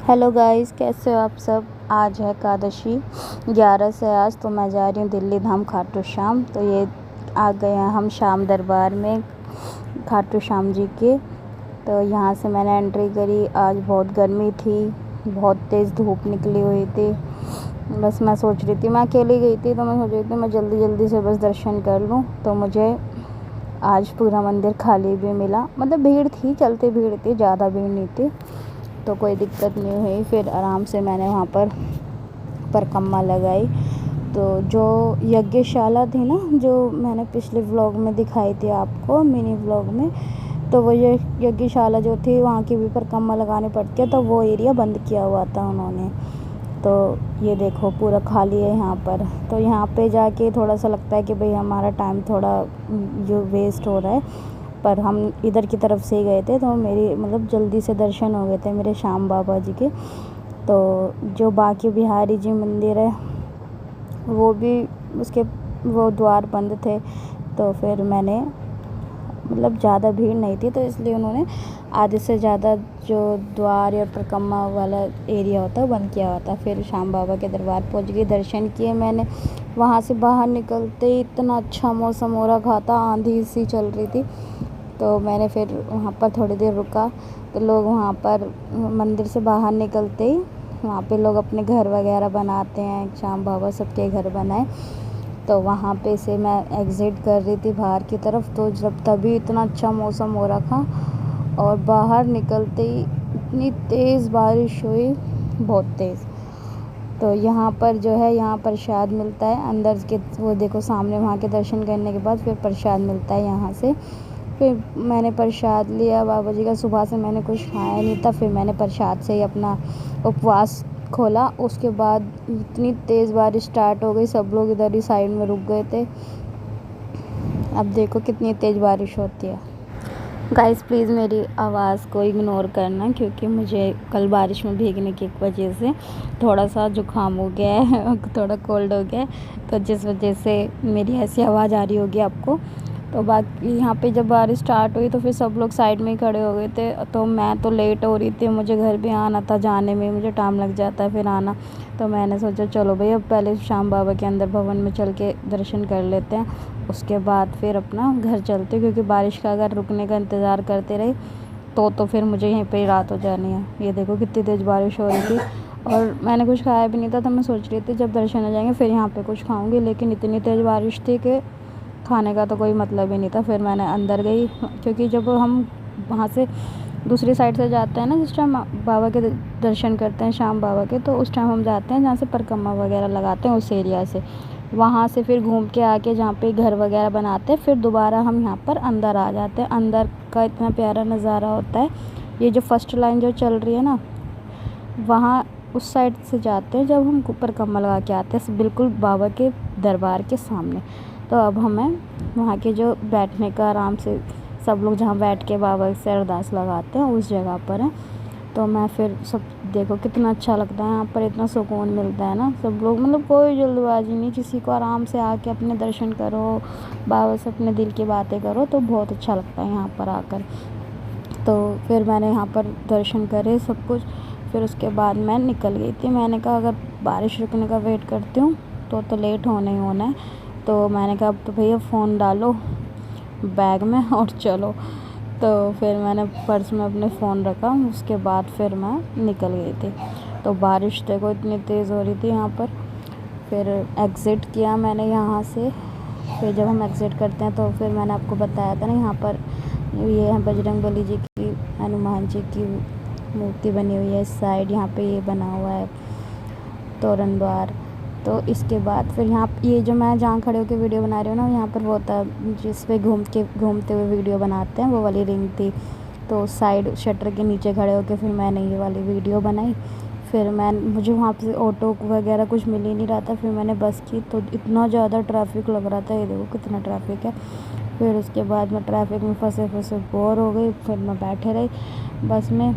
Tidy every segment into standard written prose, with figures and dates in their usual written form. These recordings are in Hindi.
हेलो गाइस, कैसे हो आप सब। आज है एकादशी 11 से आज तो मैं जा रही हूँ दिल्ली धाम खाटू श्याम। तो ये आ गए हैं हम श्याम दरबार में खाटू श्याम जी के। तो यहाँ से मैंने एंट्री करी। आज बहुत गर्मी थी, बहुत तेज़ धूप निकली हुई थी। बस मैं सोच रही थी, मैं अकेली गई थी तो मैं सोच रही थी मैं जल्दी जल्दी से बस दर्शन कर लूँ। तो मुझे आज पूरा मंदिर खाली भी मिला, मतलब भीड़ थी, चलती भीड़ थी, ज़्यादा भीड़ नहीं थी, तो कोई दिक्कत नहीं हुई। फिर आराम से मैंने वहाँ पर परिक्रमा लगाई। तो जो यज्ञशाला थी ना, जो मैंने पिछले व्लॉग में दिखाई थी आपको, मिनी व्लॉग में, तो वो ये यज्ञशाला जो थी वहाँ की भी परिक्रमा लगानी पड़ती है, तो वो एरिया बंद किया हुआ था उन्होंने। तो ये देखो पूरा खाली है यहाँ पर। तो यहाँ पे जाके थोड़ा सा लगता है कि भाई हमारा टाइम थोड़ा जो वेस्ट हो रहा है, पर हम इधर की तरफ से ही गए थे तो मेरी मतलब जल्दी से दर्शन हो गए थे मेरे श्याम बाबा जी के। तो जो बाकी बिहारी जी मंदिर है वो भी, उसके वो द्वार बंद थे, तो फिर मैंने मतलब ज़्यादा भीड़ नहीं थी तो इसलिए उन्होंने आधे से ज़्यादा जो द्वार और परिक्रमा वाला एरिया होता है वो बंद किया हुआ था। फिर श्याम बाबा के दरबार पहुंच गई, दर्शन किए मैंने। वहाँ से बाहर निकलते ही इतना अच्छा मौसम हो रखा था, आंधी सी चल रही थी। तो मैंने फिर वहाँ पर थोड़ी देर रुका। तो लोग वहाँ पर मंदिर से बाहर निकलते ही वहाँ पे लोग अपने घर वगैरह बनाते हैं, श्याम बाबा सबके घर बनाए। तो वहाँ पे से मैं एग्ज़िट कर रही थी बाहर की तरफ, तो जब तभी इतना अच्छा मौसम हो रखा और बाहर निकलते ही इतनी तेज़ बारिश हुई, बहुत तेज़। तो यहाँ पर जो है, यहाँ प्रसाद मिलता है अंदर के, वो देखो सामने, वहाँ के दर्शन करने के बाद फिर प्रसाद मिलता है यहाँ से। फिर मैंने प्रसाद लिया बाबा जी का। सुबह से मैंने कुछ खाया नहीं था, फिर मैंने प्रसाद से ही अपना उपवास खोला। उसके बाद इतनी तेज़ बारिश स्टार्ट हो गई, सब लोग इधर ही साइड में रुक गए थे। अब देखो कितनी तेज़ बारिश होती है। गाइस प्लीज़ मेरी आवाज़ को इग्नोर करना, क्योंकि मुझे कल बारिश में भीगने की वजह से थोड़ा सा जुकाम हो गया है थोड़ा कोल्ड हो गया है, तो जिस वजह से मेरी ऐसी आवाज़ आ रही होगी आपको। तो बाकी यहाँ पे जब बारिश स्टार्ट हुई तो फिर सब लोग साइड में ही खड़े हो गए थे। तो मैं तो लेट हो रही थी, मुझे घर भी आना था, जाने में मुझे टाइम लग जाता है फिर आना। तो मैंने सोचा चलो भाई अब पहले श्याम बाबा के अंदर भवन में चल के दर्शन कर लेते हैं, उसके बाद फिर अपना घर चलते, क्योंकि बारिश का अगर रुकने का इंतज़ार करते रहे तो फिर मुझे यहीं पे ही रात हो जानी है। ये देखो कितनी तेज़ बारिश हो रही थी और मैंने कुछ खाया भी नहीं था, तो मैं सोच रही थी जब दर्शन हो जाएंगे फिर यहाँ पे कुछ खाऊंगी, लेकिन इतनी तेज़ बारिश थी कि खाने का तो कोई मतलब ही नहीं था। फिर मैंने अंदर गई, क्योंकि जब हम वहाँ से दूसरी साइड से जाते हैं ना, जिस टाइम बाबा के दर्शन करते हैं श्याम बाबा के, तो उस टाइम हम जाते हैं जहाँ से परिक्रमा वगैरह लगाते हैं उस एरिया से। वहाँ से फिर घूम के आके जहाँ पे घर वगैरह बनाते हैं, फिर दोबारा हम यहाँ पर अंदर आ जाते हैं। अंदर का इतना प्यारा नज़ारा होता है। ये जो फर्स्ट लाइन जो चल रही है ना, वहाँ उस साइड से जाते हैं जब हम परिक्रमा लगा के आते हैं, बिल्कुल बाबा के दरबार के सामने। तो अब हमें वहाँ के जो बैठने का, आराम से सब लोग जहाँ बैठ के बाबा से अरदास लगाते हैं उस जगह पर है। तो मैं फिर सब, देखो कितना अच्छा लगता है यहाँ पर, इतना सुकून मिलता है ना। सब लोग, मतलब कोई जल्दबाजी नहीं, किसी को आराम से आके अपने दर्शन करो, बाबा से अपने दिल की बातें करो, तो बहुत अच्छा लगता है यहाँ पर आकर। तो फिर मैंने यहाँ पर दर्शन करे सब कुछ, फिर उसके बाद मैं निकल गई थी। मैंने कहा अगर बारिश रुकने का वेट करती हूँ तो लेट होना ही होना है। तो मैंने कहा अब तो भैया फ़ोन डालो बैग में और चलो। तो फिर मैंने पर्स में अपने फ़ोन रखा, उसके बाद फिर मैं निकल गई थी। तो बारिश देखो इतनी तेज़ हो रही थी यहाँ पर। फिर एग्ज़िट किया मैंने यहाँ से। फिर जब हम एग्ज़िट करते हैं तो फिर मैंने आपको बताया था ना, यहाँ पर ये है बजरंगबली जी की, हनुमान जी की मूर्ति बनी हुई है इस साइड। यहाँ पे ये बना हुआ है तोरण द्वार। तो इसके बाद फिर यहाँ ये जो मैं जहाँ खड़े होकर वीडियो बना रही हूँ ना, यहाँ पर वो होता है जिस पे घूमते हुए वीडियो बनाते हैं, वो वाली रिंग थी। तो साइड शटर के नीचे खड़े होकर फिर मैंने ये वाली वीडियो बनाई। फिर मुझे वहाँ पे ऑटो वगैरह कुछ मिल ही नहीं रहा था, फिर मैंने बस की, तो इतना ज़्यादा ट्रैफिक लग रहा था, ये देखो कितना ट्रैफिक है। फिर उसके बाद मैं ट्रैफिक में फंसे बोर हो गई, फिर मैं बैठे रही बस में।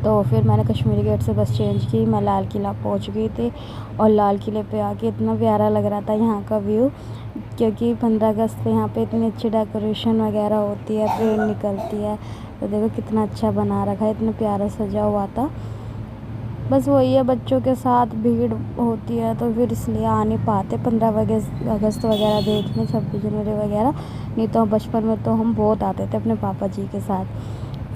तो फिर मैंने कश्मीरी गेट से बस चेंज की, मैं लाल किला पहुंच गई थी। और लाल किले पे आके इतना प्यारा लग रहा था यहाँ का व्यू, क्योंकि 15 अगस्त पे यहाँ पे इतनी अच्छी डेकोरेशन वगैरह होती है, परेड निकलती है। तो देखो कितना अच्छा बना रखा है, इतना प्यारा सजा हुआ था। बस वही है, बच्चों के साथ भीड़ होती है तो फिर इसलिए आ नहीं पाते 15 अगस्त वगैरह देखने, 26 जनवरी वगैरह। नहीं तो बचपन में तो हम बहुत आते थे अपने पापा जी के साथ।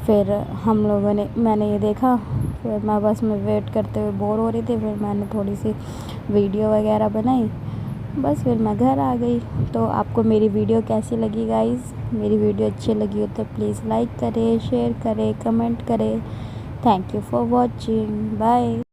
फिर हम लोगों ने मैंने ये देखा, फिर मैं बस में वेट करते हुए बोर हो रही थी, फिर मैंने थोड़ी सी वीडियो वगैरह बनाई, बस फिर मैं घर आ गई। तो आपको मेरी वीडियो कैसी लगी गाइस? मेरी वीडियो अच्छी लगी हो तो प्लीज़ लाइक करें, शेयर करें, कमेंट करें। Thank you for watching, bye.